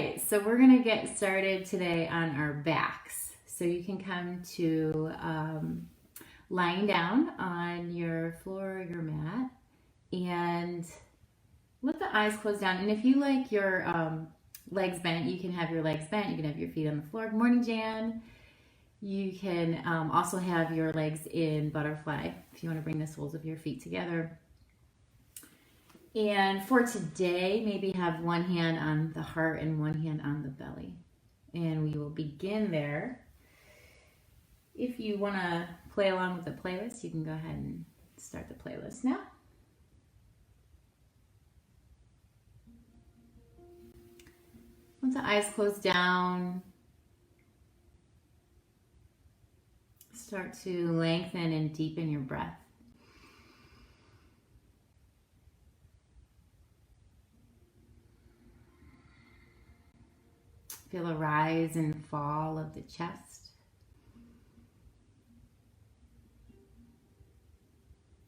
right, so we're gonna get started today on our backs. So you can come to lying down on your floor or your mat and let the eyes close down. And if you like your legs bent, you can have your legs bent. You can have your feet on the floor. Good morning, Jan. You can also have your legs in butterfly if you want to bring the soles of your feet together. And for today, maybe have one hand on the heart and one hand on the belly. And we will begin there. If you want to play along with the playlist, you can go ahead and start the playlist now. Once the eyes close down, start to lengthen and deepen your breath. Feel a rise and fall of the chest.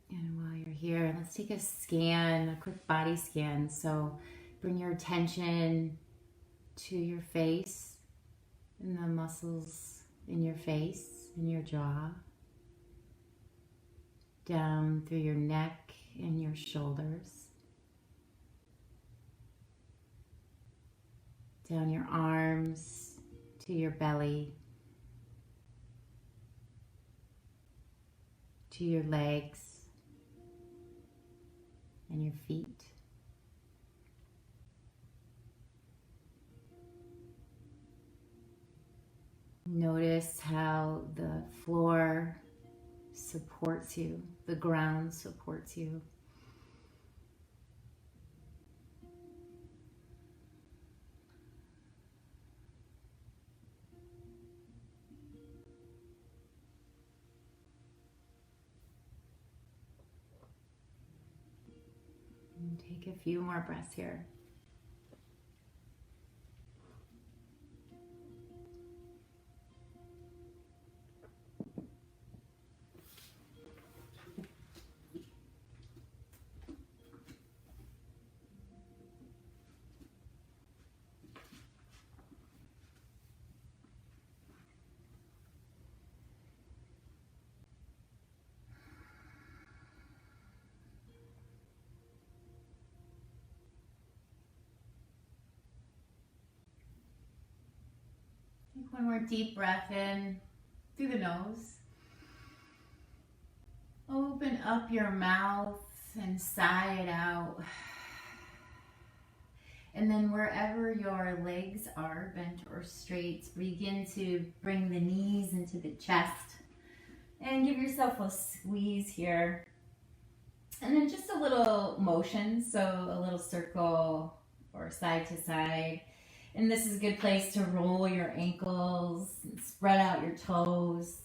And while you're here, let's take a scan, a quick body scan. So bring your attention to your face and the muscles in your face and your jaw, down through your neck and your shoulders, down your arms to your belly, to your legs and your feet. Notice how the floor supports you, the ground supports you. And take a few more breaths here. Take one more deep breath in through the nose. Open up your mouth and sigh it out. And then wherever your legs are, bent or straight, begin to bring the knees into the chest. And give yourself a squeeze here. And then just a little motion, so a little circle or side to side. And this is a good place to roll your ankles, and spread out your toes.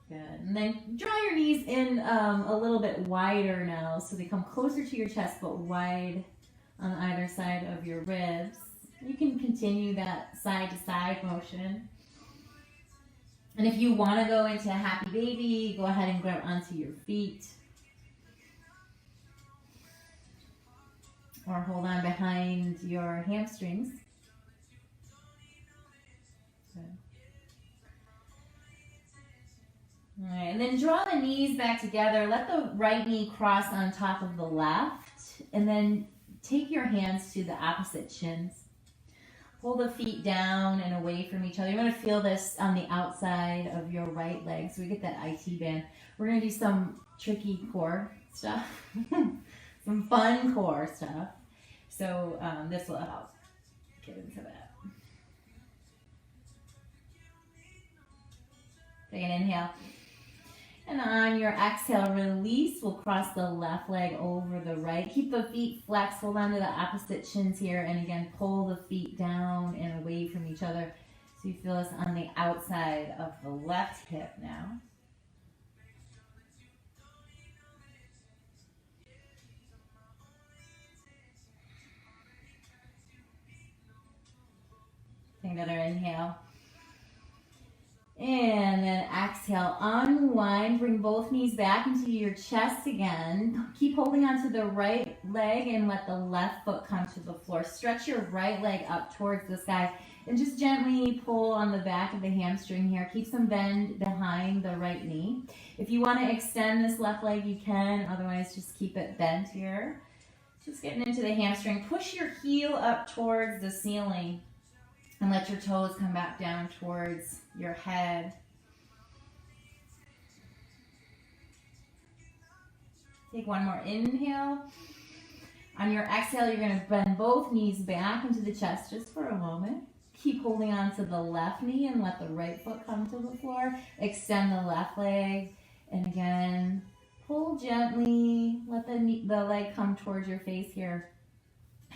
Good. And then draw your knees in a little bit wider now, so they come closer to your chest, but wide on either side of your ribs. You can continue that side to side motion. And if you want to go into a happy baby, go ahead and grab onto your feet. Or hold on behind your hamstrings. Good. All right, and then draw the knees back together. Let the right knee cross on top of the left. And then take your hands to the opposite shins. Pull the feet down and away from each other. You want to feel this on the outside of your right leg. So we get that IT band. We're going to do some tricky core stuff. Some fun core stuff. So this will help get into that. Take an inhale. And on your exhale, release. We'll cross the left leg over the right. Keep the feet flexed. Hold on to the opposite shins here. And again, pull the feet down and away from each other. So you feel this on the outside of the left hip now. Take another inhale. And then exhale, unwind. unwind, bring both knees back into your chest again. Keep holding onto the right leg and let the left foot come to the floor. Stretch your right leg up towards the sky and just gently pull on the back of the hamstring here. Keep some bend behind the right knee. If you want to extend this left leg, you can. Otherwise, just keep it bent here. Just getting into the hamstring. Push your heel up towards the ceiling and let your toes come back down towards your head. Take one more inhale. On your exhale, you're going to bend both knees back into the chest just for a moment. Keep holding on to the left knee and let the right foot come to the floor. Extend the left leg. And again, pull gently. Let the leg come towards your face here.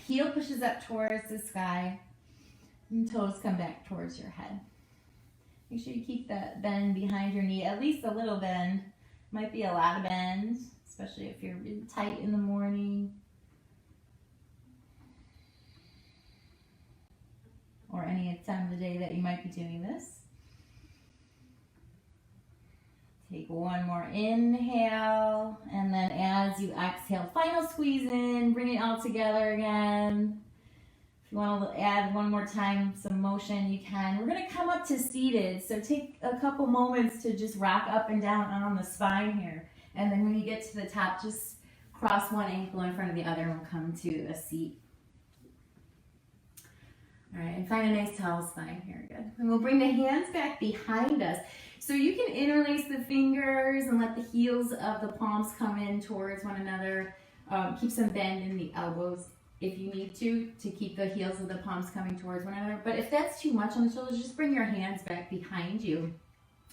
Heel pushes up towards the sky. And toes come back towards your head. Make sure you keep that bend behind your knee, at least a little bend. Might be a lot of bend, especially if you're really tight in the morning. Or any time of the day that you might be doing this. Take one more inhale, and then as you exhale, final squeeze in, bring it all together again. If you want to add one more time some motion, you can. We're going to come up to seated, so take a couple moments to just rock up and down on the spine here. And then when you get to the top, just cross one ankle in front of the other and we'll come to a seat. All right, and find a nice tall spine here, good. And we'll bring the hands back behind us. So you can interlace the fingers and let the heels of the palms come in towards one another. Keep some bend in the elbows if you need to keep the heels of the palms coming towards one another. But if that's too much on the shoulders, just bring your hands back behind you.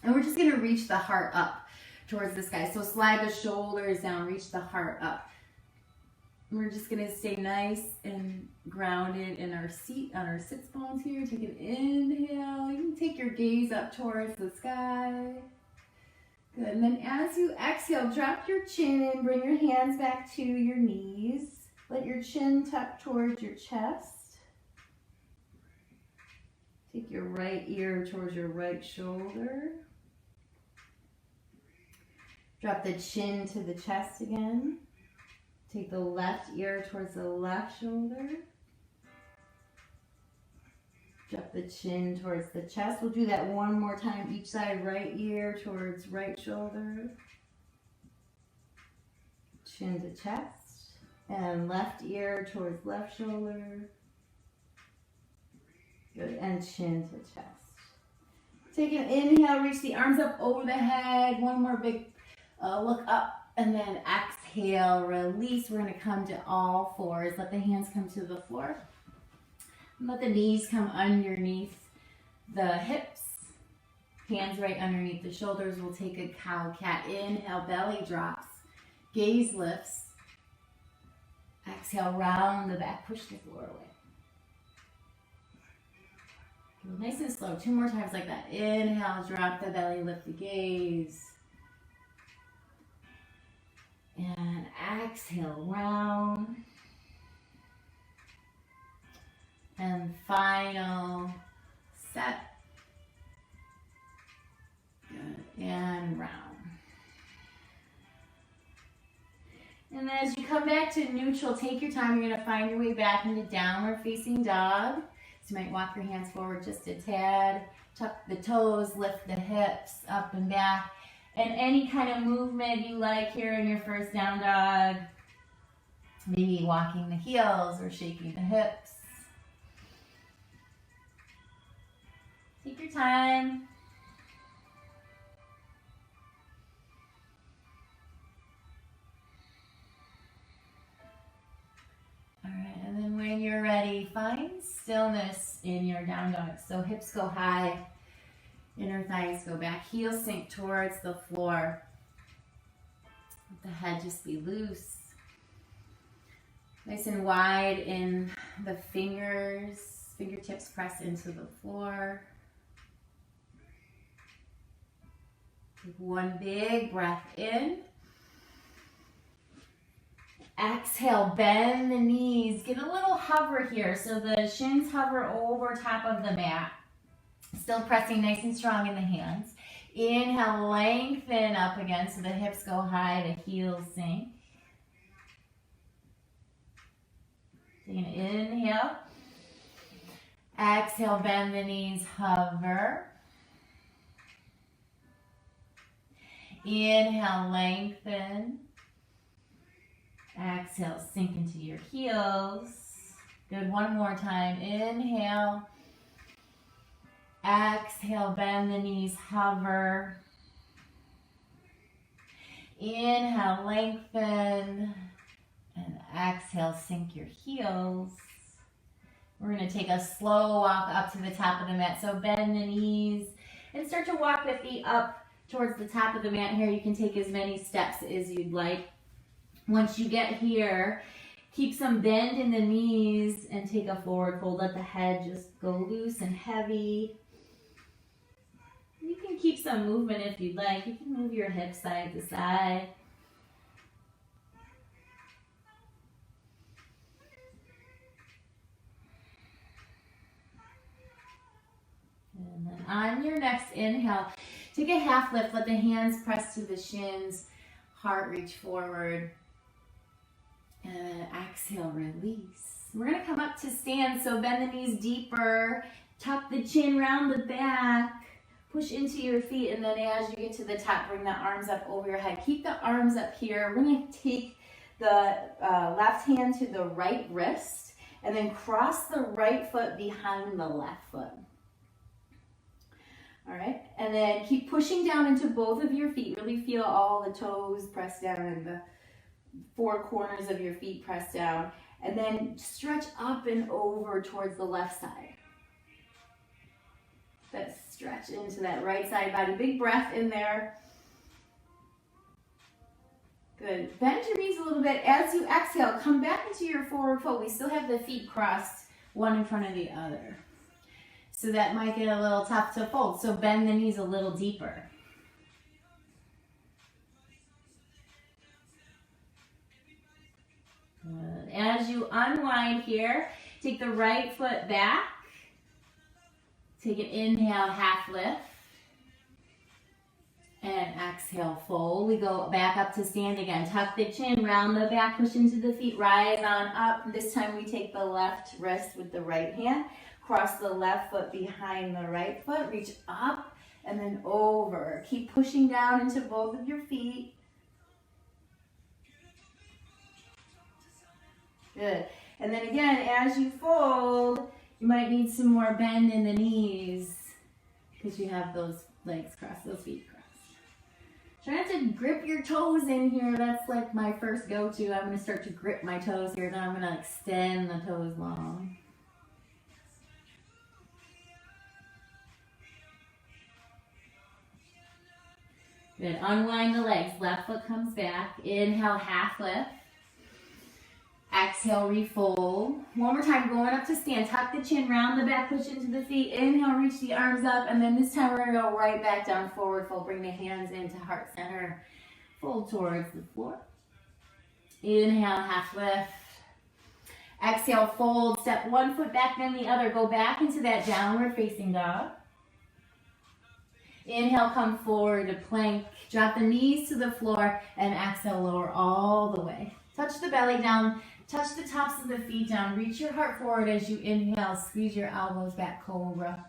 And we're just gonna reach the heart up towards the sky. So slide the shoulders down, reach the heart up. We're just gonna stay nice and grounded in our seat, on our sits bones here. Take an inhale. You can take your gaze up towards the sky. Good, and then as you exhale, drop your chin in, bring your hands back to your knees. Let your chin tuck towards your chest. Take your right ear towards your right shoulder. Drop the chin to the chest again. Take the left ear towards the left shoulder. Drop the chin towards the chest. We'll do that one more time each side. Right ear towards right shoulder. Chin to chest. And left ear towards left shoulder. Good. And chin to chest. Take an inhale. Reach the arms up over the head. One more big look up. And then exhale, release. We're going to come to all fours. Let the hands come to the floor. Let the knees come underneath the hips. Hands right underneath the shoulders. We'll take a cow-cat. Inhale, belly drops. Gaze lifts. Exhale, round the back. Push the floor away. Go nice and slow. Two more times like that. Inhale, drop the belly, lift the gaze. And exhale, round. And final set. Good. And round. And as you come back to neutral, take your time. You're going to find your way back into downward facing dog. So you might walk your hands forward just a tad. Tuck the toes, lift the hips up and back. And any kind of movement you like here in your first down dog. Maybe walking the heels or shaking the hips. Take your time. All right, and then when you're ready, find stillness in your down dog. So hips go high, inner thighs go back, heels sink towards the floor. Let the head just be loose. Nice and wide in the fingers, fingertips press into the floor. Take one big breath in. Exhale, bend the knees. Get a little hover here. So the shins hover over top of the mat. Still pressing nice and strong in the hands. Inhale, lengthen up again so the hips go high, the heels sink. Take an inhale. Exhale, bend the knees, hover. Inhale, lengthen. Exhale, sink into your heels. Good, one more time. Inhale. Exhale, bend the knees, hover. Inhale, lengthen. And exhale, sink your heels. We're going to take a slow walk up to the top of the mat. So bend the knees and start to walk the feet up towards the top of the mat here. You can take as many steps as you'd like. Once you get here, keep some bend in the knees and take a forward fold. Let the head just go loose and heavy. You can keep some movement if you'd like. You can move your hips side to side. And then on your next inhale, take a half lift. Let the hands press to the shins. Heart reach forward. And then exhale, release. We're going to come up to stand. So bend the knees deeper. Tuck the chin round the back. Push into your feet. And then as you get to the top, bring the arms up over your head. Keep the arms up here. We're going to take the left hand to the right wrist. And then cross the right foot behind the left foot. All right, and then keep pushing down into both of your feet. Really feel all the toes press down and the four corners of your feet press down. And then stretch up and over towards the left side. That stretch into that right side body. Big breath in there. Good. Bend your knees a little bit. As you exhale, come back into your forward fold. We still have the feet crossed, one in front of the other. So that might get a little tough to fold. So bend the knees a little deeper. Good. As you unwind here, take the right foot back. Take an inhale, half lift. And exhale, fold. We go back up to stand again. Tuck the chin, round the back, push into the feet, rise on up. This time we take the left wrist with the right hand. Cross the left foot behind the right foot. Reach up and then over. Keep pushing down into both of your feet. Good. And then again, as you fold, you might need some more bend in the knees because you have those legs crossed, those feet crossed. Try not to grip your toes in here. That's like my first go-to. I'm going to start to grip my toes here. Then I'm going to extend the toes long. Good. Unwind the legs. Left foot comes back. Inhale, half lift. Exhale, refold. One more time, going up to stand. Tuck the chin, round the back, push into the feet. Inhale, reach the arms up. And then this time we're going to go right back down, forward fold. Bring the hands into heart center. Fold towards the floor. Inhale, half lift. Exhale, fold. Step one foot back, then the other. Go back into that downward facing dog. Inhale, come forward to plank. Drop the knees to the floor and exhale, lower all the way. Touch the belly down. Touch the tops of the feet down. Reach your heart forward as you inhale. Squeeze your elbows back, Cobra.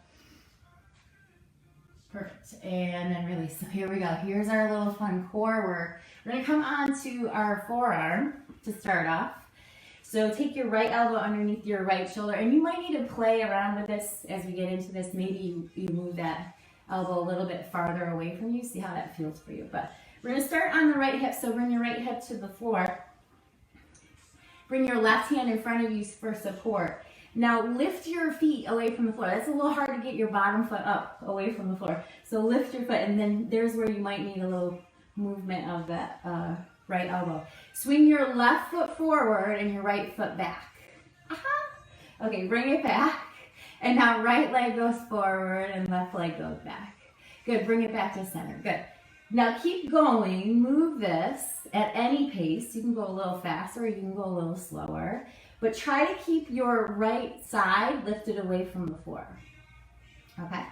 Perfect. And then release. So here we go. Here's our little fun core work. We're going to come on to our forearm to start off. So take your right elbow underneath your right shoulder. And you might need to play around with this as we get into this. Maybe you move that elbow a little bit farther away from you. See how that feels for you. But we're going to start on the right hip. So bring your right hip to the floor. Bring your left hand in front of you for support. Now lift your feet away from the floor. That's a little hard to get your bottom foot up away from the floor. So lift your foot, and then there's where you might need a little movement of that right elbow. Swing your left foot forward and your right foot back. Okay, bring it back. And now right leg goes forward and left leg goes back. Good, bring it back to center. Good. Now keep going, move this at any pace. You can go a little faster or you can go a little slower. But try to keep your right side lifted away from the floor. Okay?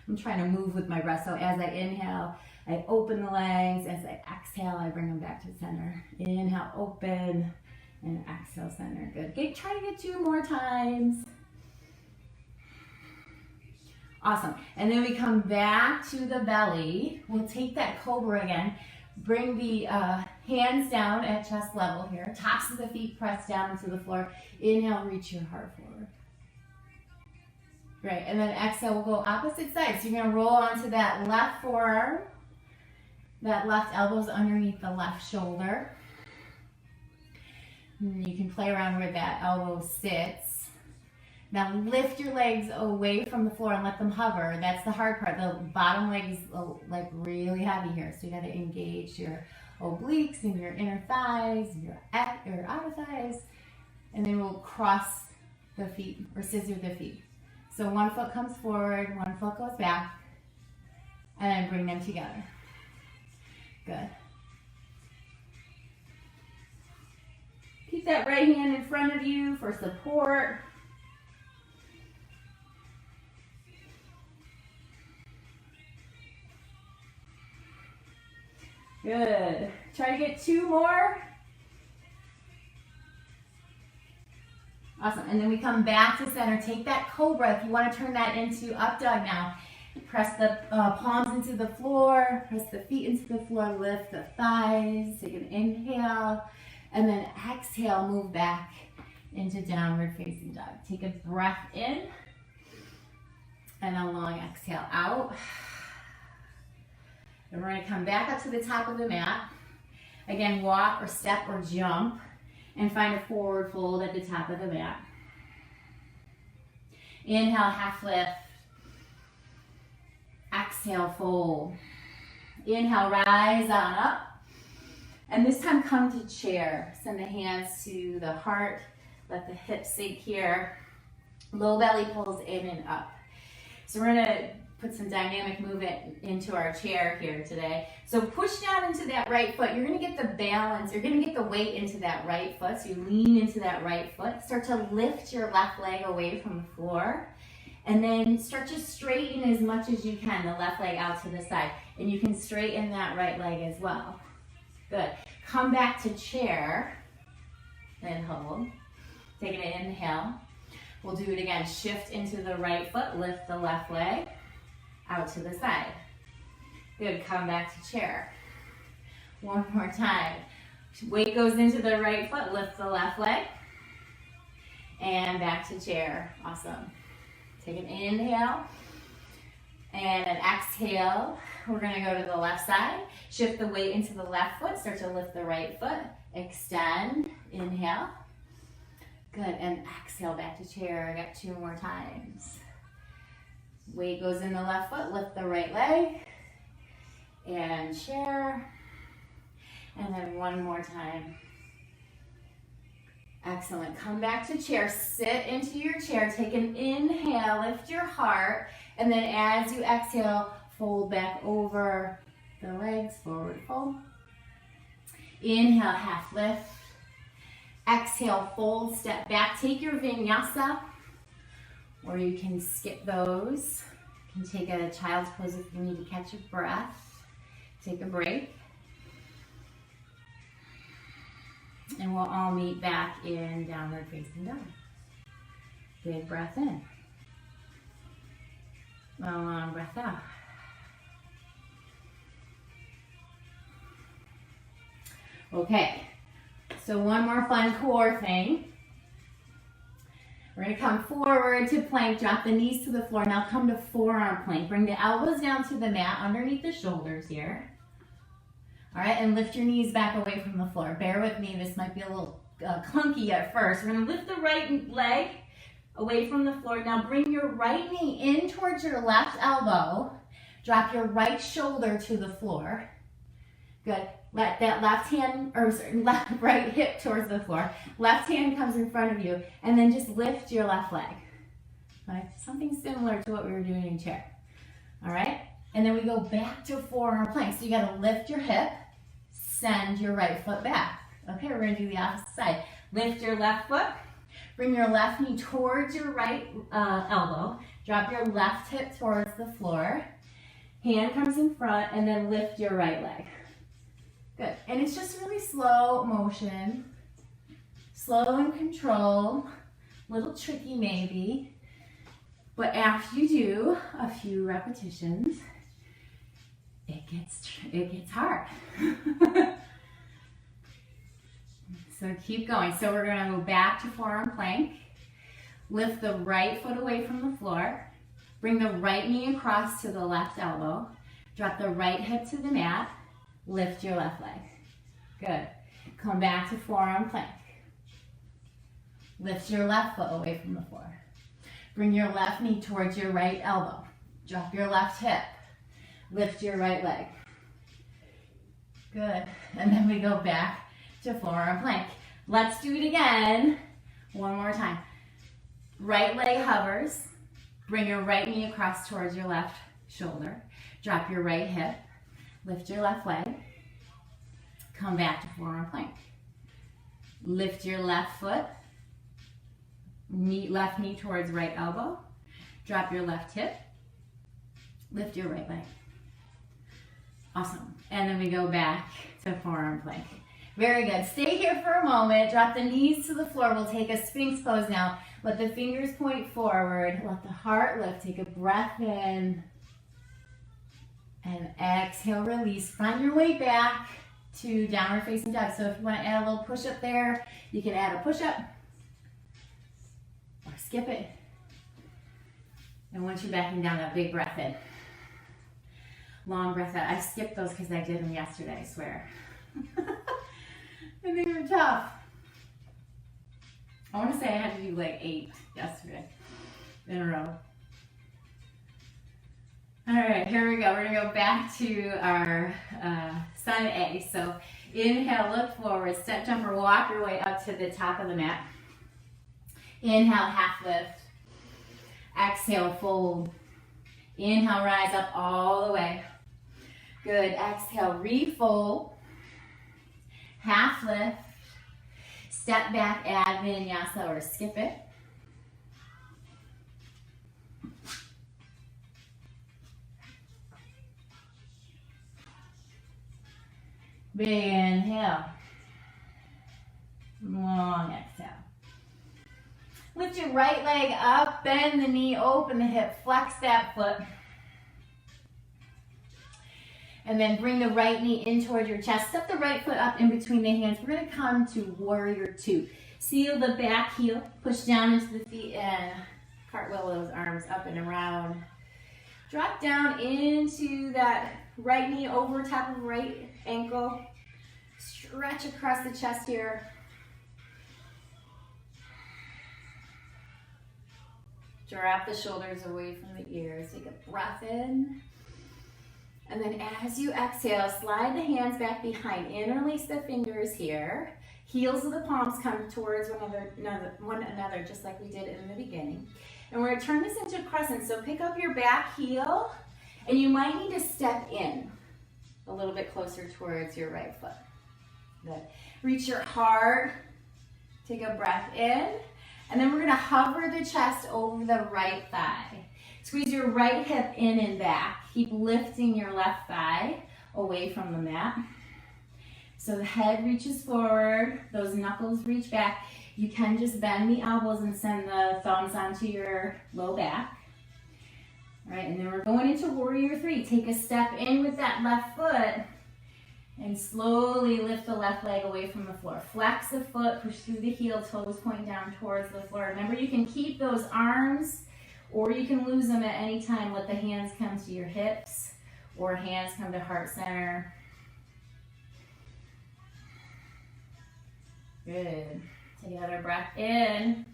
I'm trying to move with my breath. So as I inhale, I open the legs. As I exhale, I bring them back to center. Inhale, open, and exhale, center. Good. Try to get 2 more times. Awesome. And then we come back to the belly. We'll take that Cobra again. Bring the hands down at chest level here. Tops of the feet press down into the floor. Inhale, reach your heart forward. Great. And then exhale, we'll go opposite side. So you're going to roll onto that left forearm. That left elbow's underneath the left shoulder. And you can play around where that elbow sits. Now lift your legs away from the floor and let them hover. That's the hard part. The bottom leg is like really heavy here. So you got to engage your obliques and your inner thighs, your outer thighs. And then we'll cross the feet or scissor the feet. So one foot comes forward, one foot goes back, and then bring them together. Good. Keep that right hand in front of you for support. Good. Try to get 2 more. Awesome. And then we come back to center. Take that Cobra. If you want to turn that into up dog now. Press the palms into the floor. Press the feet into the floor. Lift the thighs. Take an inhale. And then exhale. Move back into downward facing dog. Take a breath in. And a long exhale out. And we're going to come back up to the top of the mat. Again, walk or step or jump. And find a forward fold at the top of the mat. Inhale, half lift. Exhale, fold. Inhale, rise on up. And this time come to chair. Send the hands to the heart. Let the hips sink here. Low belly pulls in and up. So we're going to put some dynamic movement into our chair here today. So push down into that right foot. You're going to get the balance. You're going to get the weight into that right foot. So you lean into that right foot. Start to lift your left leg away from the floor. And then start to straighten as much as you can the left leg out to the side. And you can straighten that right leg as well. Good. Come back to chair. And hold. Take an inhale. We'll do it again. Shift into the right foot. Lift the left leg. Out to the side. Good, come back to chair. One more time. Weight goes into the right foot, lift the left leg. And back to chair, awesome. Take an inhale. And an exhale. We're gonna go to the left side. Shift the weight into the left foot, start to lift the right foot. Extend, inhale. Good, and exhale back to chair. I got 2 more times. Weight goes in the left foot, lift the right leg, and chair. And then one more time. Excellent. Come back to chair, sit into your chair, take an inhale, lift your heart, and then as you exhale, fold back over the legs, forward fold. Inhale, half lift. Exhale, fold, step back, take your vinyasa. Or you can skip those. You can take a child's pose if you need to catch your breath. Take a break. And we'll all meet back in downward facing dog. Big breath in. A long breath out. Okay, so one more fun core thing. We're going to come forward to plank, drop the knees to the floor. Now come to forearm plank. Bring the elbows down to the mat underneath the shoulders here. All right, and lift your knees back away from the floor. Bear with me, this might be a little clunky at first. We're going to lift the right leg away from the floor. Now bring your right knee in towards your left elbow. Drop your right shoulder to the floor. Good. Let that left hand, or right hip towards the floor. Left hand comes in front of you, and then just lift your left leg. Right? Something similar to what we were doing in chair. All right? And then we go back to forearm plank. So you got to lift your hip, send your right foot back. Okay, we're going to do the opposite side. Lift your left foot, bring your left knee towards your right elbow, Drop your left hip towards the floor. Hand comes in front and then lift your right leg. Good. And it's just really slow motion. Slow and control. A little tricky maybe. But after you do a few repetitions, it gets hard. So keep going. So we're going to go back to forearm plank. Lift the right foot away from the floor. Bring the right knee across to the left elbow. Drop the right hip to the mat. Lift your left leg. Good. Come back to forearm plank. Lift your left foot away from the floor. Bring your left knee towards your right elbow. Drop your left hip. Lift your right leg. Good. And then we go back to forearm plank. Let's do it again. One more time. Right leg hovers. Bring your right knee across towards your left shoulder. Drop your right hip. Lift your left leg. Come back to forearm plank. Lift your left foot. Left knee towards right elbow. Drop your left hip. Lift your right leg. Awesome. And then we go back to forearm plank. Very good. Stay here for a moment. Drop the knees to the floor. We'll take a Sphinx pose now. Let the fingers point forward. Let the heart lift. Take a breath in. And exhale, release. Find your way back to downward facing dog. So if you want to add a little push-up there, you can add a push-up. Or skip it. And once you're backing down, that big breath in. Long breath out. I skipped those because I did them yesterday, I swear. And they were tough. I want to say I had to do like 8 yesterday in a row. All right, here we go. We're gonna go back to our Sun A. So inhale, look forward, step, jump, or walk your way up to the top of the mat. Inhale, half lift. Exhale, fold. Inhale, rise up all the way. Good. Exhale, refold. Half lift. Step back, add vinyasa or skip it. Big inhale. Long exhale. Lift your right leg up, bend the knee, open the hip, flex that foot. And then bring the right knee in toward your chest. Step the right foot up in between the hands. We're going to come to Warrior Two. Seal the back heel, push down into the feet and cartwheel those arms up and around. Drop down into that right knee over top of right ankle. Stretch across the chest here. Drop the shoulders away from the ears. Take a breath in. And then as you exhale, slide the hands back behind. Interlace the fingers here. Heels of the palms come towards one another, just like we did in the beginning. And we're going to turn this into a crescent. So pick up your back heel, and you might need to step in a little bit closer towards your right foot. Good. Reach your heart. Take a breath in. And then we're going to hover the chest over the right thigh. Squeeze your right hip in and back. Keep lifting your left thigh away from the mat. So the head reaches forward, those knuckles reach back. You can just bend the elbows and send the thumbs onto your low back. All right, and then we're going into Warrior Three. Take a step in with that left foot and slowly lift the left leg away from the floor. Flex the foot, push through the heel, toes point down towards the floor. Remember, you can keep those arms or you can lose them at any time. Let the hands come to your hips or hands come to heart center. Good. Take another breath in.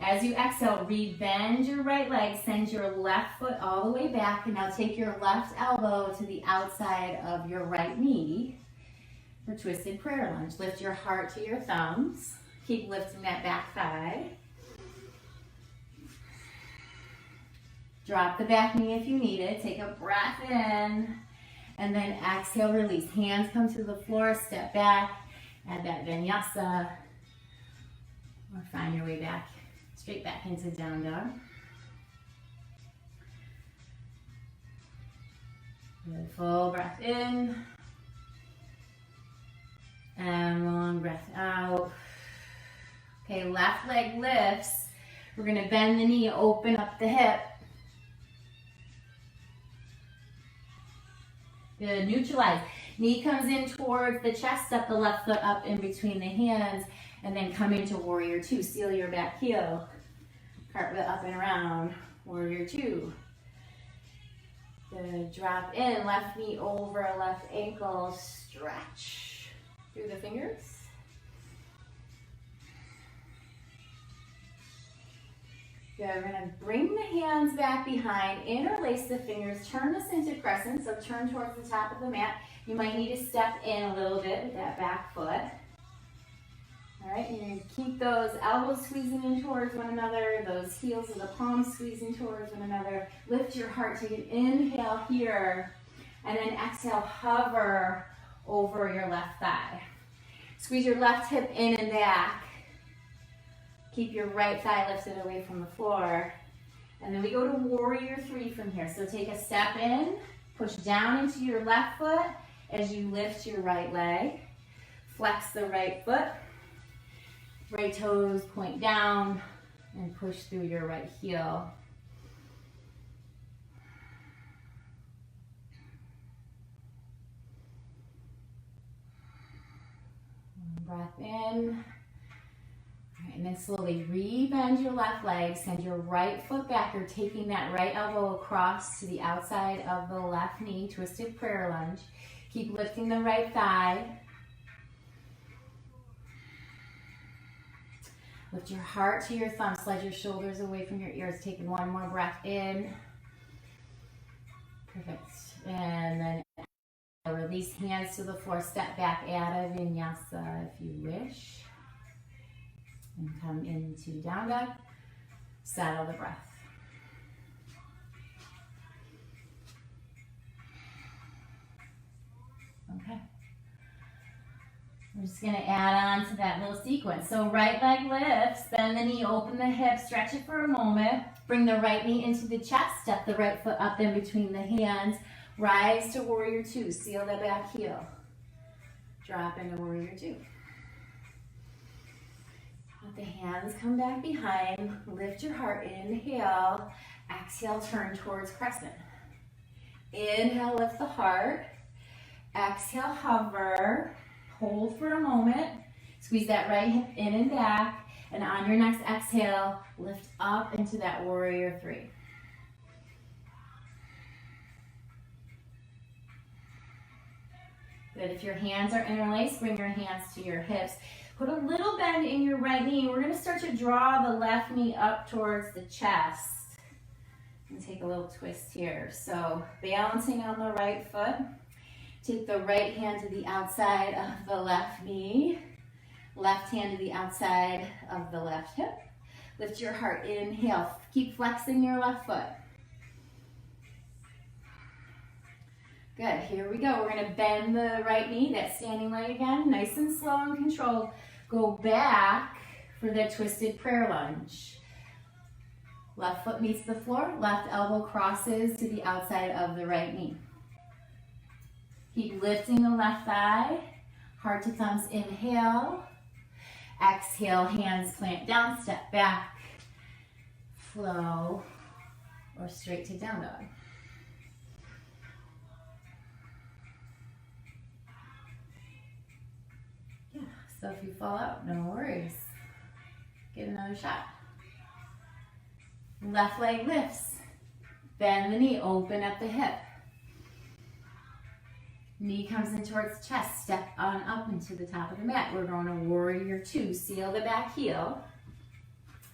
As you exhale, rebend your right leg, send your left foot all the way back, and now take your left elbow to the outside of your right knee for Twisted Prayer Lunge. Lift your heart to your thumbs. Keep lifting that back thigh. Drop the back knee if you need it. Take a breath in, and then exhale, release. Hands come to the floor, step back, add that vinyasa, or find your way back. Straight back into down dog. Good, full breath in. And long breath out. Okay, left leg lifts. We're gonna bend the knee, open up the hip. Good, neutralize. Knee comes in towards the chest, step the left foot up in between the hands, and then come into warrior two. Seal your back heel. Cartwheel up and around, warrior two. Good, drop in, left knee over, left ankle, stretch through the fingers. Good, we're gonna bring the hands back behind, interlace the fingers, turn this into crescent, so turn towards the top of the mat. You might need to step in a little bit with that back foot. All right, you're gonna keep those elbows squeezing in towards one another, those heels of the palms squeezing towards one another. Lift your heart, take an inhale here, and then exhale, hover over your left thigh. Squeeze your left hip in and back. Keep your right thigh lifted away from the floor. And then we go to warrior three from here. So take a step in, push down into your left foot as you lift your right leg. Flex the right foot. Right toes point down and push through your right heel. Breath in. And then slowly re-bend your left leg, send your right foot back. You're taking that right elbow across to the outside of the left knee, twisted prayer lunge. Keep lifting the right thigh. Lift your heart to your thumb, slide your shoulders away from your ears. Take one more breath in. Perfect. And then release hands to the floor, step back out of vinyasa if you wish. And come into down dog, settle the breath. Okay. We're just gonna add on to that little sequence. So right leg lifts, bend the knee, open the hip, stretch it for a moment. Bring the right knee into the chest, step the right foot up in between the hands. Rise to warrior two, seal the back heel. Drop into warrior two. Let the hands come back behind. Lift your heart, inhale. Exhale, turn towards crescent. Inhale, lift the heart. Exhale, hover. Hold for a moment. Squeeze that right hip in and back. And on your next exhale, lift up into that warrior three. Good. If your hands are interlaced, bring your hands to your hips. Put a little bend in your right knee. We're going to start to draw the left knee up towards the chest. And take a little twist here. So balancing on the right foot. Take the right hand to the outside of the left knee. Left hand to the outside of the left hip. Lift your heart. Inhale. Keep flexing your left foot. Good. Here we go. We're going to bend the right knee. That standing leg again. Nice and slow and controlled. Go back for the twisted prayer lunge. Left foot meets the floor. Left elbow crosses to the outside of the right knee. Keep lifting the left thigh. Heart to thumbs. Inhale. Exhale. Hands plant down. Step back. Flow. Or straight to down dog. So if you fall out, no worries. Get another shot. Left leg lifts. Bend the knee, open up the hip. Knee comes in towards chest. Step on up into the top of the mat. We're going to warrior two. Seal the back heel.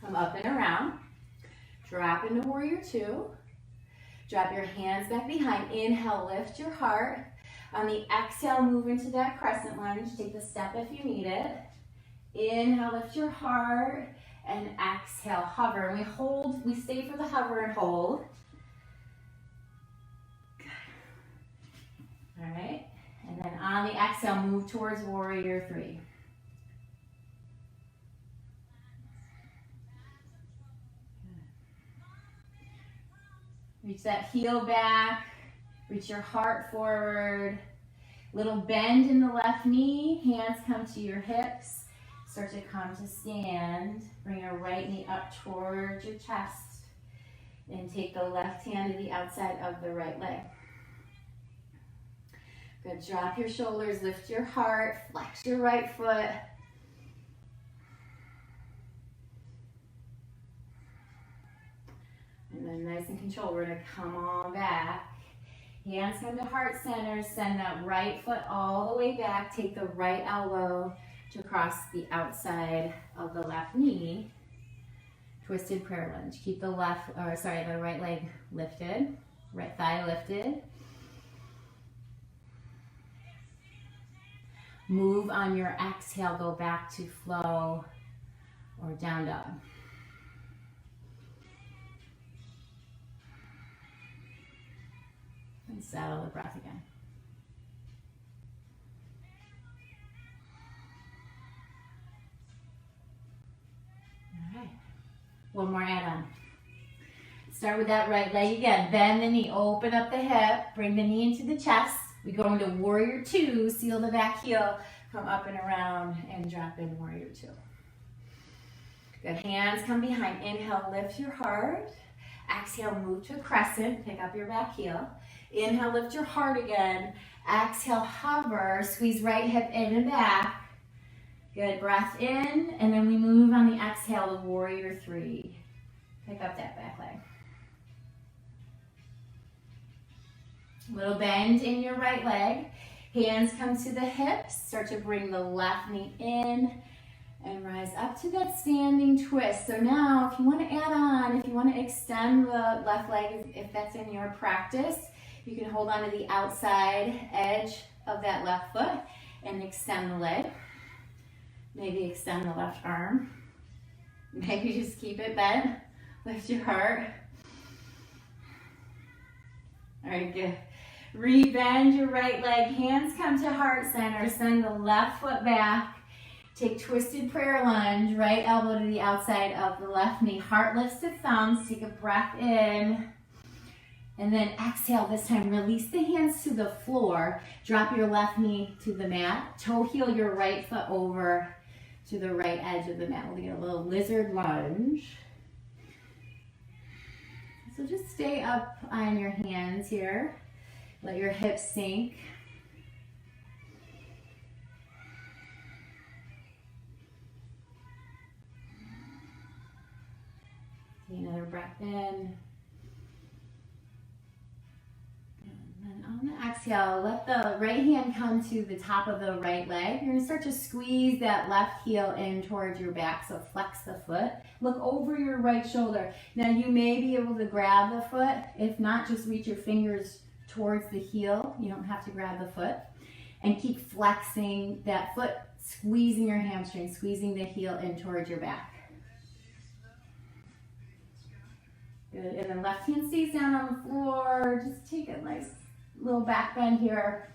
Come up and around. Drop into warrior two. Drop your hands back behind. Inhale, lift your heart. On the exhale, move into that crescent lunge. Take the step if you need it. Inhale, lift your heart. And exhale, hover. And we hold, we stay for the hover and hold. Good. All right. And then on the exhale, move towards warrior three. Good. Reach that heel back. Reach your heart forward. Little bend in the left knee. Hands come to your hips. Start to come to stand. Bring your right knee up towards your chest. And take the left hand to the outside of the right leg. Good. Drop your shoulders. Lift your heart. Flex your right foot. And then nice and controlled, we're going to come on back. Hands come to heart center. Send that right foot all the way back. Take the right elbow to cross the outside of the left knee. Twisted prayer lunge. Keep the the right leg lifted. Right thigh lifted. Move on your exhale. Go back to flow or down dog. And settle the breath again. All right. One more add-on. Start with that right leg again. Bend the knee, open up the hip, bring the knee into the chest. We go into warrior two, seal the back heel, come up and around and drop in warrior two. Good, hands come behind. Inhale, lift your heart. Exhale, move to a crescent, pick up your back heel. Inhale, lift your heart again. Exhale, hover, squeeze right hip in and back. Good, breath in, and then we move on the exhale to warrior three. Pick up that back leg. Little bend in your right leg. Hands come to the hips. Start to bring the left knee in and rise up to that standing twist. So now if you want to add on, if you want to extend the left leg, if that's in your practice, you can hold on to the outside edge of that left foot and extend the leg. Maybe extend the left arm. Maybe just keep it bent. Lift your heart. All right, good. Rebend your right leg. Hands come to heart center. Send the left foot back. Take twisted prayer lunge. Right elbow to the outside of the left knee. Heart lifts to thumbs. Take a breath in. And then exhale this time. Release the hands to the floor. Drop your left knee to the mat. Toe heel your right foot over to the right edge of the mat. We'll get a little lizard lunge. So just stay up on your hands here. Let your hips sink. Take another breath in. And then on the exhale, let the right hand come to the top of the right leg. You're going to start to squeeze that left heel in towards your back, so flex the foot. Look over your right shoulder. Now you may be able to grab the foot. If not, just reach your fingers towards the heel. You don't have to grab the foot. And keep flexing that foot, squeezing your hamstring, squeezing the heel in towards your back. Good, and then left hand stays down on the floor. Just take a nice little back bend here.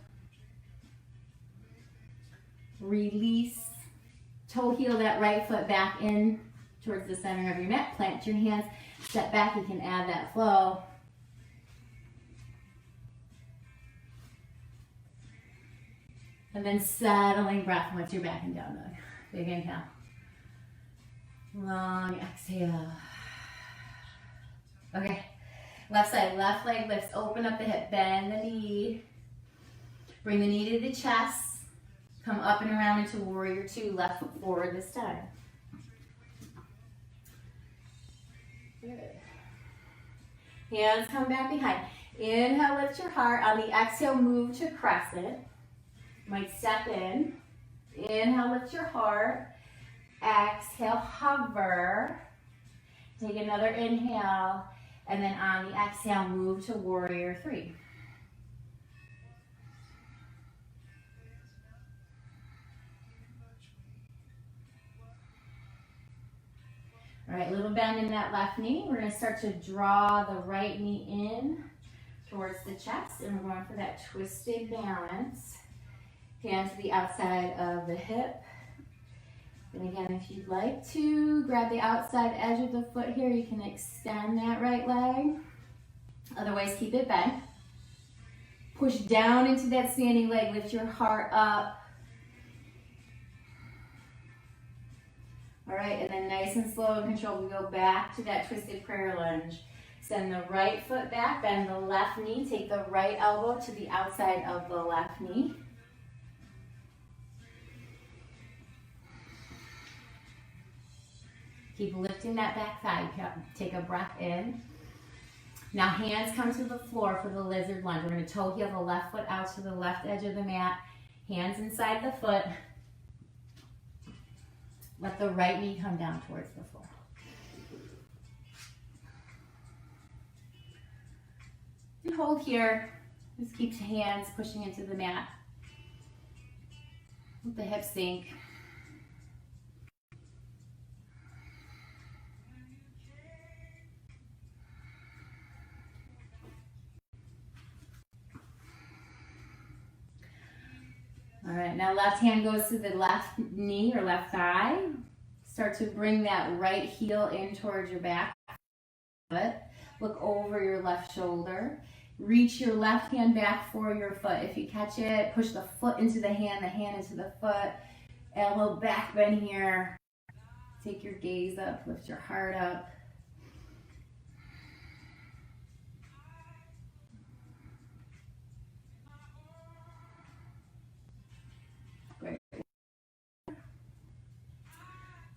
Release. Toe heel that right foot back in towards the center of your mat. Plant your hands. Step back. You can add that flow. And then settling breath once you're back in down dog. Big inhale. Long exhale. Okay. Left side, left leg lifts. Open up the hip. Bend the knee. Bring the knee to the chest. Come up and around into warrior two. Left foot forward this time. Good. Hands come back behind. Inhale, lift your heart. On the exhale, move to crescent. Might step in. Inhale, lift your heart. Exhale, hover. Take another inhale. And then on the exhale, move to warrior three. All right, little bend in that left knee. We're going to start to draw the right knee in towards the chest. And we're going for that twisted balance. Hand to the outside of the hip. And again, if you'd like to, grab the outside edge of the foot here. You can extend that right leg. Otherwise, keep it bent. Push down into that standing leg, lift your heart up. All right, and then nice and slow and controlled, we go back to that twisted prayer lunge. Send the right foot back, bend the left knee, take the right elbow to the outside of the left knee. Keep lifting that back thigh. Take a breath in. Now hands come to the floor for the lizard lunge. We're going to toe heel the left foot out to the left edge of the mat. Hands inside the foot. Let the right knee come down towards the floor. And hold here. Just keep hands pushing into the mat. Let the hips sink. All right, now left hand goes to the left knee or left thigh. Start to bring that right heel in towards your back foot. Look over your left shoulder. Reach your left hand back for your foot. If you catch it, push the foot into the hand into the foot. Elbow back bend here. Take your gaze up, lift your heart up.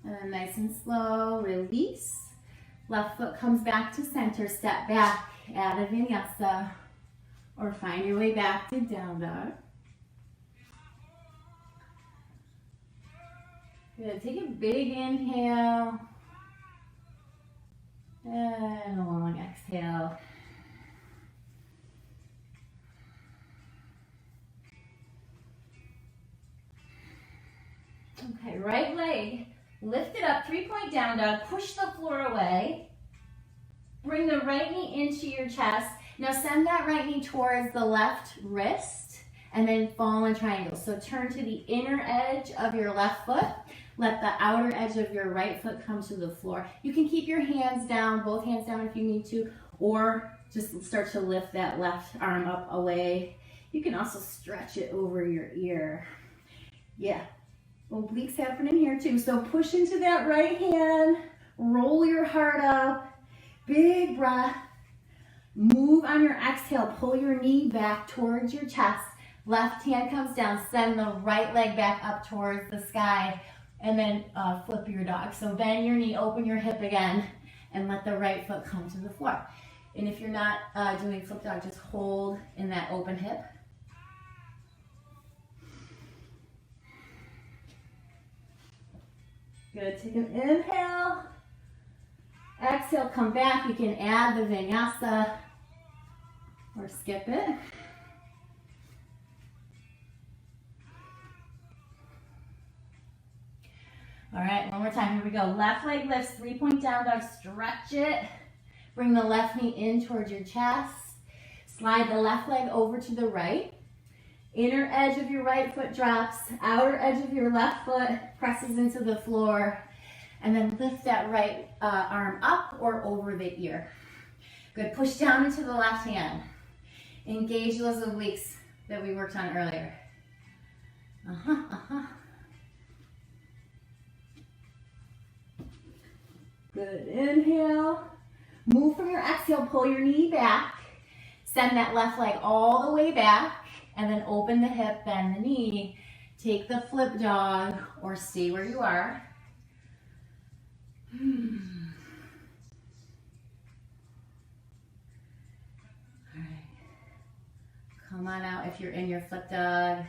And then nice and slow, release. Left foot comes back to center, step back, add a vinyasa, or find your way back to down dog. Good, take a big inhale, and a long exhale. Okay, right leg. Lift it up, 3-point down dog, push the floor away. Bring the right knee into your chest. Now send that right knee towards the left wrist and then fall in triangle. So turn to the inner edge of your left foot. Let the outer edge of your right foot come to the floor. You can keep your hands down, both hands down if you need to, or just start to lift that left arm up away. You can also stretch it over your ear. Yeah. Obliques happening here too. So push into that right hand, roll your heart up, big breath. Move on your exhale, pull your knee back towards your chest. Left hand comes down, send the right leg back up towards the sky, and then flip your dog. So bend your knee, open your hip again, and let the right foot come to the floor. And if you're not doing flip dog, just hold in that open hip. Good, take an inhale. Exhale, come back. You can add the vinyasa or skip it. All right, one more time, here we go. Left leg lifts, 3-point down dog, stretch it. Bring the left knee in towards your chest. Slide the left leg over to the right. Inner edge of your right foot drops, outer edge of your left foot presses into the floor, and then lift that right arm up or over the ear. Good, push down into the left hand. Engage those obliques that we worked on earlier. Good, inhale. Move from your exhale, pull your knee back. Send that left leg all the way back. And then open the hip, bend the knee. Take the flip dog or stay where you are. All right. Come on out if you're in your flip dog.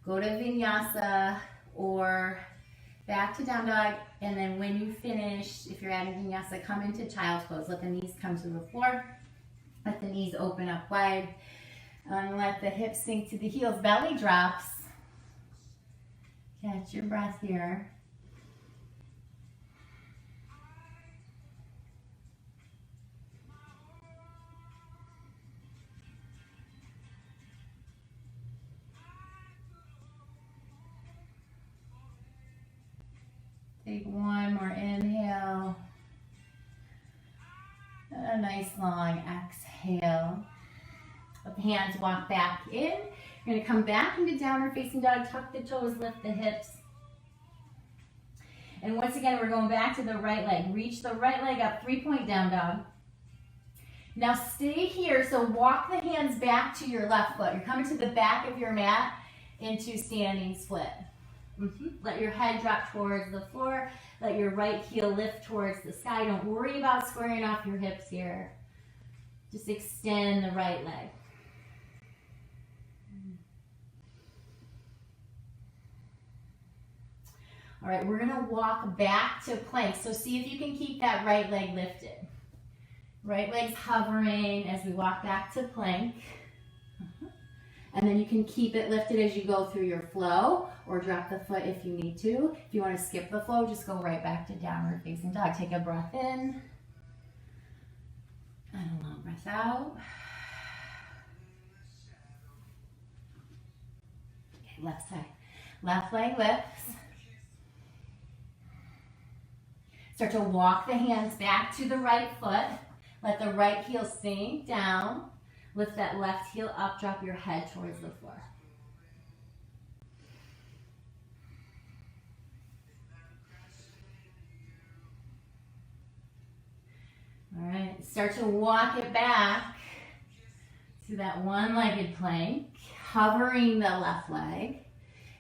Go to vinyasa or back to down dog. And then when you finish, if you're adding vinyasa, come into child's pose. Let the knees come to the floor. Let the knees open up wide. And let the hips sink to the heels. Belly drops. Catch your breath here. Take one more inhale. And a nice long exhale. Let the hands walk back in. You're gonna come back into downward facing dog, tuck the toes, lift the hips. And once again, we're going back to the right leg. Reach the right leg up, 3-point down dog. Now stay here, so walk the hands back to your left foot. You're coming to the back of your mat into standing split. Let your head drop towards the floor. Let your right heel lift towards the sky. Don't worry about squaring off your hips here. Just extend the right leg. All right, we're gonna walk back to plank. So see if you can keep that right leg lifted. Right leg's hovering as we walk back to plank. And then you can keep it lifted as you go through your flow, or drop the foot if you need to. If you want to skip the flow, just go right back to downward facing dog. Take a breath in and a long breath out. Okay, left side. Left leg lifts. Start to walk the hands back to the right foot. Let the right heel sink down. Lift that left heel up, drop your head towards the floor. All right, start to walk it back to that one-legged plank, hovering the left leg.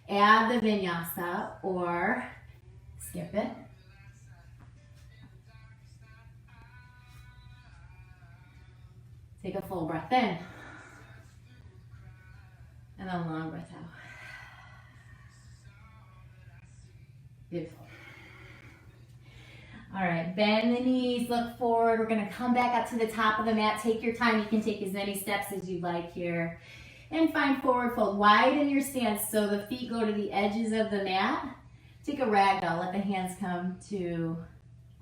Add the vinyasa or skip it. Take a full breath in and a long breath out. Beautiful. All right, bend the knees, look forward. We're gonna come back up to the top of the mat. Take your time. You can take as many steps as you'd like here. And find forward fold. Widen your stance so the feet go to the edges of the mat. Take a ragdoll. Let the hands come to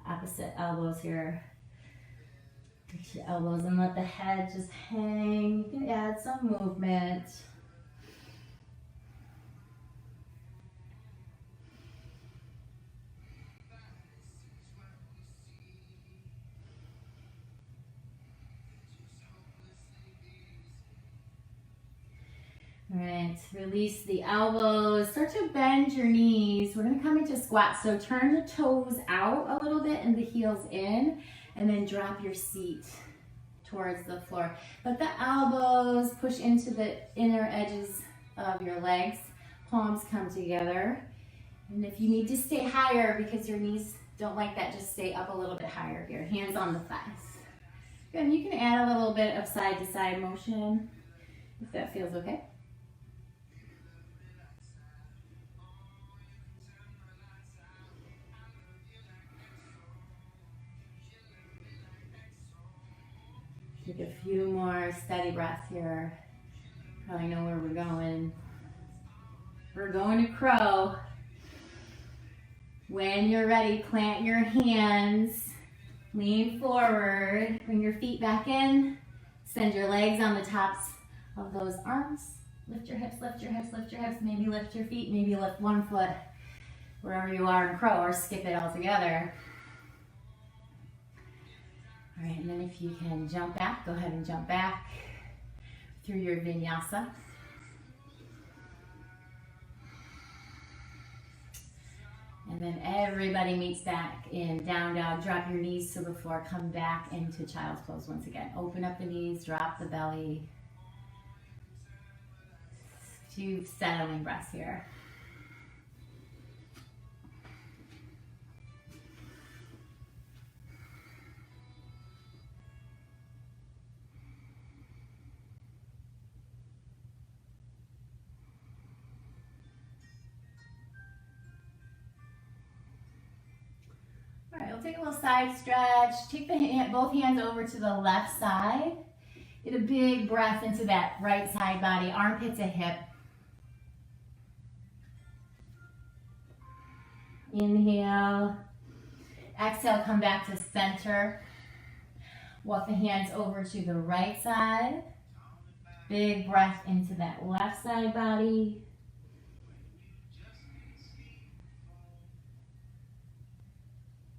opposite elbows here. Reach the elbows and let the head just hang. You can add some movement. All right, release the elbows. Start to bend your knees. We're going to come into squat. So turn the toes out a little bit and the heels in. And then drop your seat towards the floor. Let the elbows push into the inner edges of your legs. Palms come together. And if you need to stay higher because your knees don't like that, just stay up a little bit higher here. Hands on the thighs. Good. And you can add a little bit of side to side motion if that feels okay. Take a few more steady breaths here. Probably know where we're going. We're going to crow. When you're ready, plant your hands. Lean forward. Bring your feet back in. Send your legs on the tops of those arms. Lift your hips, lift your hips, lift your hips. Maybe lift your feet. Maybe lift one foot wherever you are in crow, or skip it all together. All right, and then if you can jump back, go ahead and jump back through your vinyasa. And then everybody meets back in down dog. Drop your knees to the floor. Come back into child's pose once again. Open up the knees, drop the belly. A few settling breaths here. All right, we'll take a little side stretch. Take both hands over to the left side. Get a big breath into that right side body, armpit to hip. Inhale. Exhale, come back to center. Walk the hands over to the right side. Big breath into that left side body.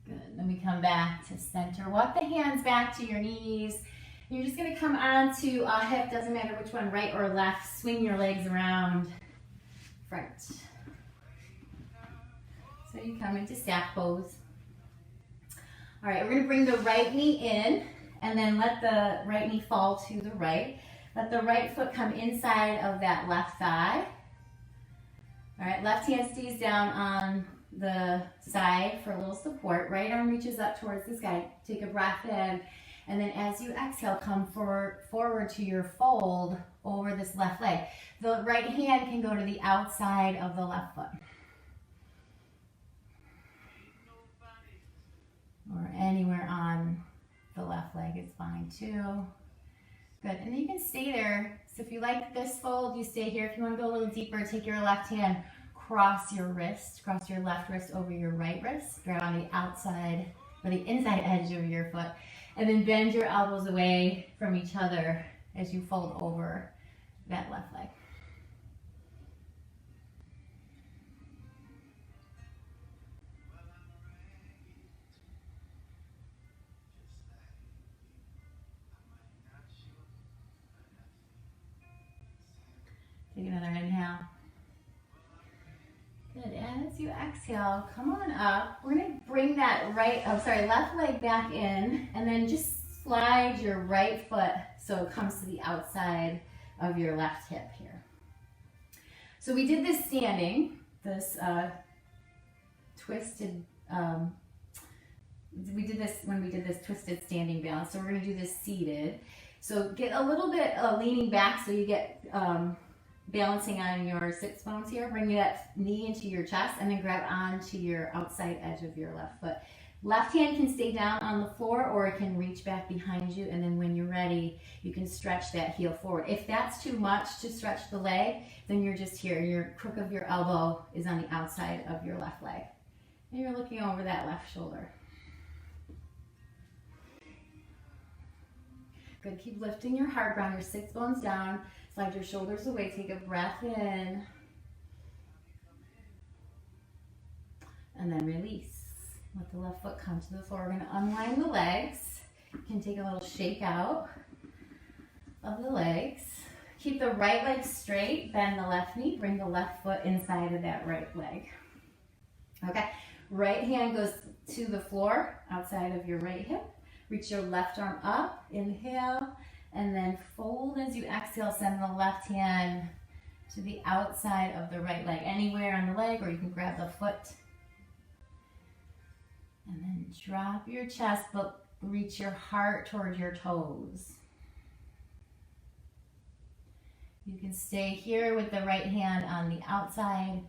Good. Then we come back to center. Walk the hands back to your knees. You're just going to come onto a hip, doesn't matter which one, right or left. Swing your legs around front. So you come into stack pose. All right, we're going to bring the right knee in and then let the right knee fall to the right. Let the right foot come inside of that left thigh. All right, left hand stays down on the side for a little support. Right arm reaches up towards the sky. Take a breath in. And then as you exhale, come forward to your fold over this left leg. The right hand can go to the outside of the left foot. Or anywhere on the left leg is fine too. Good, and then you can stay there. So if you like this fold, you stay here. If you want to go a little deeper, take your left hand, cross your wrist, cross your left wrist over your right wrist, grab on the outside or the inside edge of your foot, and then bend your elbows away from each other as you fold over that left leg. Take another inhale. Good, and as you exhale, come on up. We're gonna bring that left leg back in, and then just slide your right foot so it comes to the outside of your left hip here. So we did this standing, this twisted, we did this when we did this twisted standing balance. So we're gonna do this seated. So get a little bit leaning back so you get balancing on your sits bones here. Bring that knee into your chest and then grab onto your outside edge of your left foot. Left hand can stay down on the floor or it can reach back behind you, and then when you're ready, you can stretch that heel forward. If that's too much to stretch the leg, then you're just here. Your crook of your elbow is on the outside of your left leg. And you're looking over that left shoulder. Good, keep lifting your heart, ground your sits bones down. Slide your shoulders away, take a breath in. And then release. Let the left foot come to the floor. We're going to unwind the legs. You can take a little shake out of the legs. Keep the right leg straight, bend the left knee, bring the left foot inside of that right leg. Okay, right hand goes to the floor, outside of your right hip. Reach your left arm up, inhale. And then fold as you exhale, send the left hand to the outside of the right leg, anywhere on the leg, or you can grab the foot. And then drop your chest, but reach your heart toward your toes. You can stay here with the right hand on the outside,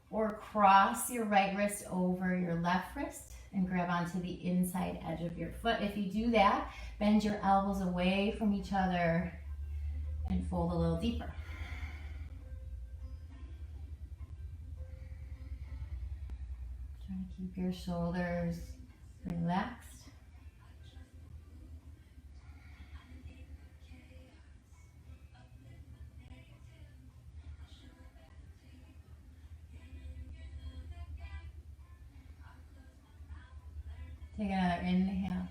or cross your right wrist over your left wrist and grab onto the inside edge of your foot. If you do that, bend your elbows away from each other and fold a little deeper. Try to keep your shoulders relaxed. Take another inhale.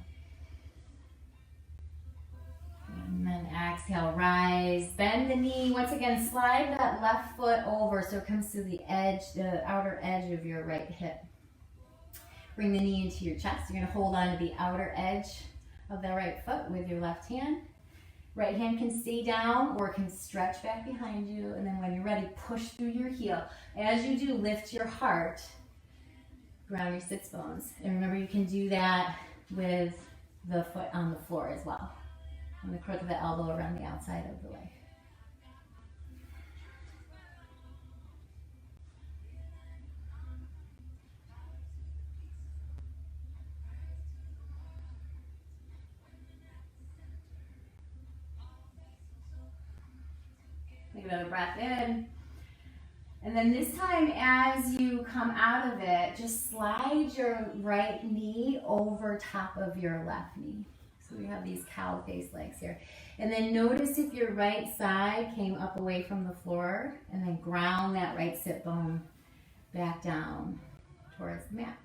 And then exhale, rise, bend the knee. Once again, slide that left foot over so it comes to the edge, the outer edge of your right hip. Bring the knee into your chest. You're going to hold on to the outer edge of the right foot with your left hand. Right hand can stay down or it can stretch back behind you. And then when you're ready, push through your heel. As you do, lift your heart. Ground your sits bones. And remember, you can do that with the foot on the floor as well. And the crook of the elbow around the outside of the leg. Take another breath in. And then this time, as you come out of it, just slide your right knee over top of your left knee. So we have these cow face legs here. And then notice if your right side came up away from the floor, and then ground that right sit bone back down towards the mat.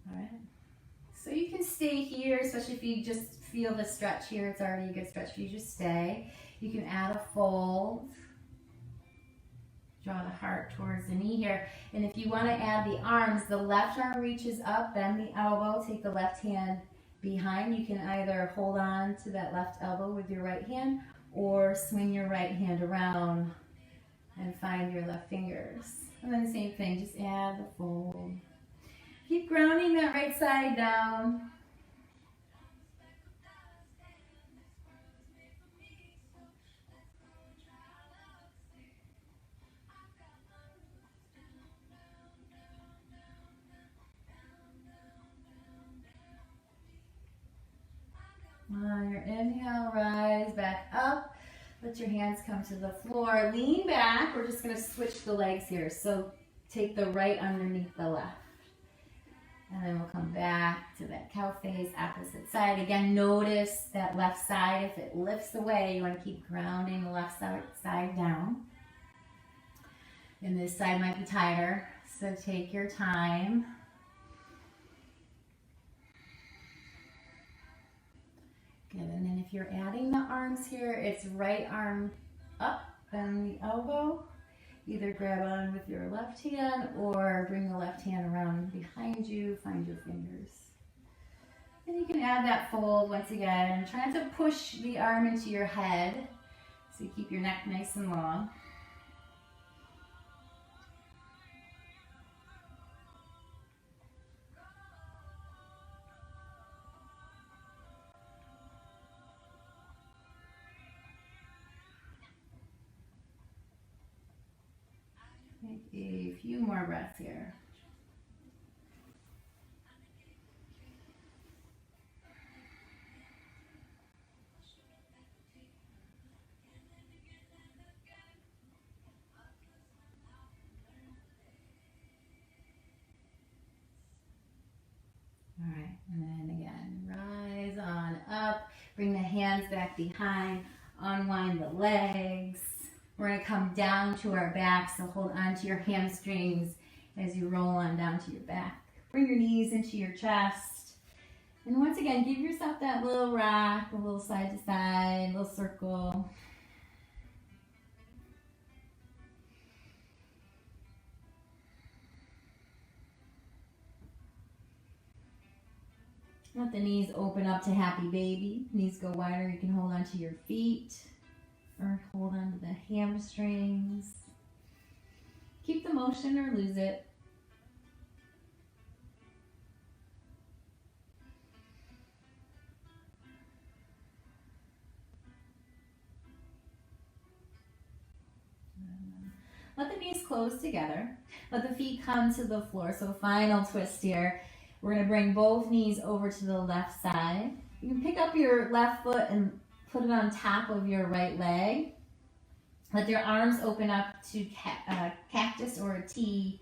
All right. So you can stay here, especially if you just feel the stretch here. It's already a good stretch for you. Just stay. You can add a fold. Draw the heart towards the knee here. And if you want to add the arms, the left arm reaches up, bend the elbow, take the left hand behind. You can either hold on to that left elbow with your right hand or swing your right hand around and find your left fingers. And then the same thing, just add the fold. Keep grounding that right side down. On your inhale, rise back up. Let your hands come to the floor. Lean back. We're just going to switch the legs here. So take the right underneath the left. And then we'll come back to that cow face, opposite side. Again, notice that left side. If it lifts away, you want to keep grounding the left side down. And this side might be tighter, so take your time. Good, and then if you're adding the arms here, it's right arm up, bend the elbow. Either grab on with your left hand or bring the left hand around behind you, find your fingers. And you can add that fold once again. Try not to push the arm into your head, so you keep your neck nice and long. Take a few more breaths here. All right, and then again, rise on up, bring the hands back behind, unwind the legs. We're going to come down to our back, so hold on to your hamstrings as you roll on down to your back. Bring your knees into your chest. And once again, give yourself that little rock, a little side to side, little circle. Let the knees open up to happy baby. Knees go wider, you can hold on to your feet. Or hold on to the hamstrings. Keep the motion or lose it. Let the knees close together. Let the feet come to the floor. So final twist here. We're going to bring both knees over to the left side. You can pick up your left foot and put it on top of your right leg. Let your arms open up to cactus or a T.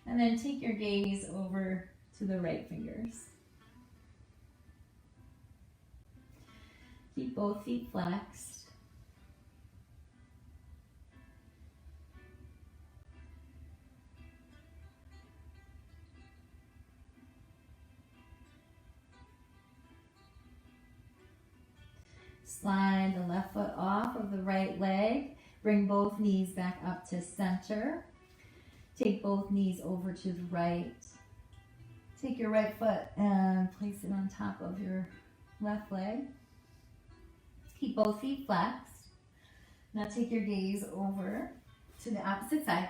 And then take your gaze over to the right fingers. Keep both feet flexed. Slide the left foot off of the right leg. Bring both knees back up to center. Take both knees over to the right. Take your right foot and place it on top of your left leg. Keep both feet flexed. Now take your gaze over to the opposite side.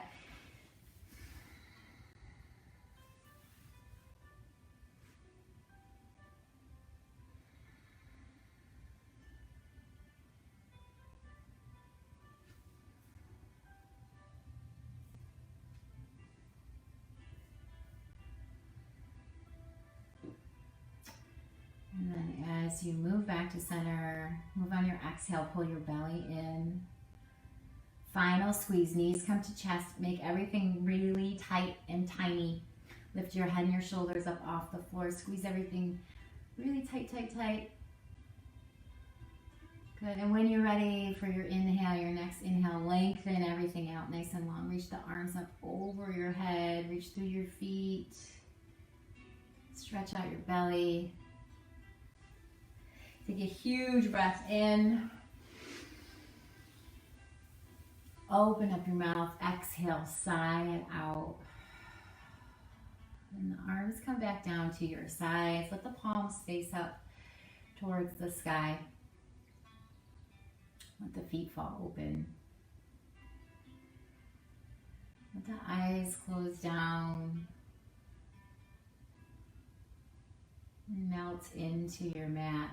And then as you move back to center, move on your exhale, pull your belly in. Final squeeze, knees come to chest, make everything really tight and tiny. Lift your head and your shoulders up off the floor, squeeze everything really tight, tight, tight. Good, and when you're ready for your inhale, your next inhale, lengthen everything out nice and long. Reach the arms up over your head, reach through your feet. Stretch out your belly. Take a huge breath in. Open up your mouth. Exhale, sigh it out. And the arms come back down to your sides. Let the palms face up towards the sky. Let the feet fall open. Let the eyes close down. Melt into your mat.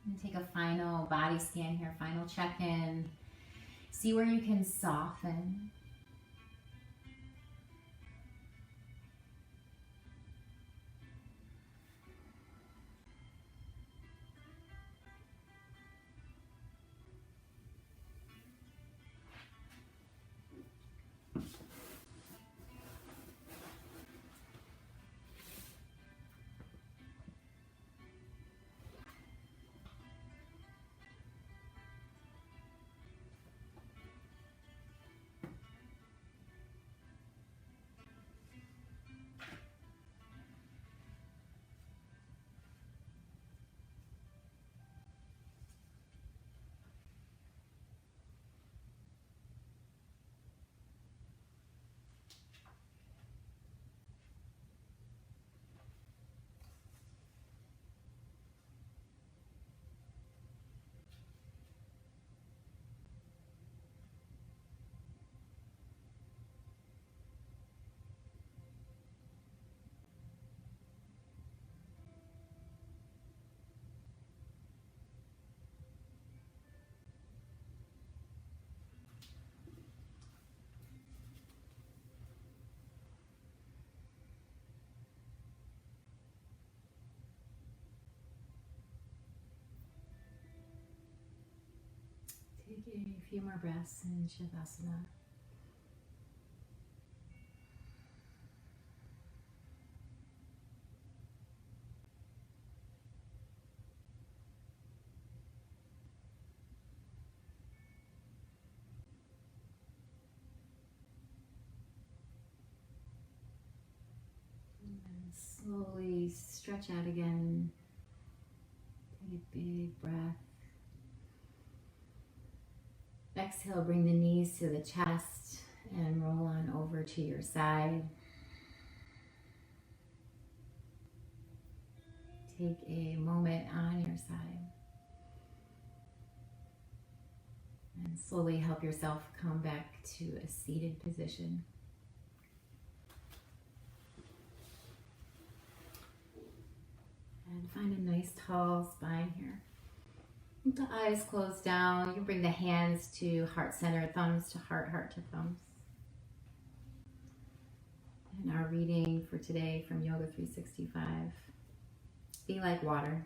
And take a final body scan here, final check-in. See where you can soften. Take a few more breaths in Shavasana. And then slowly stretch out again. Take a big breath. Exhale, bring the knees to the chest and roll on over to your side. Take a moment on your side. And slowly help yourself come back to a seated position. And find a nice tall spine here. With the eyes closed down, you can bring the hands to heart center, thumbs to heart, heart to thumbs. And our reading for today from Yoga 365. Be like water.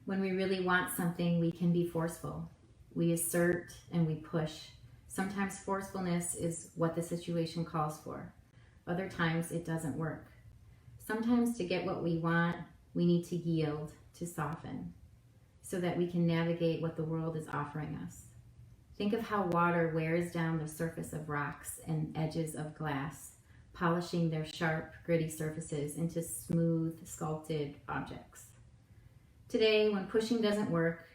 When we really want something, we can be forceful. We assert and we push. Sometimes forcefulness is what the situation calls for. Other times it doesn't work. Sometimes to get what we want, we need to yield, to soften, so that we can navigate what the world is offering us. Think of how water wears down the surface of rocks and edges of glass, polishing their sharp, gritty surfaces into smooth, sculpted objects. Today, when pushing doesn't work,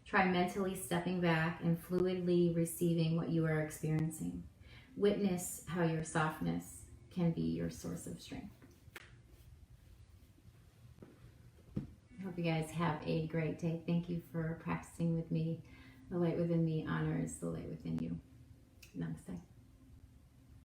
try mentally stepping back and fluidly receiving what you are experiencing. Witness how your softness can be your source of strength. I hope you guys have a great day. Thank you for practicing with me. The light within me honors the light within you.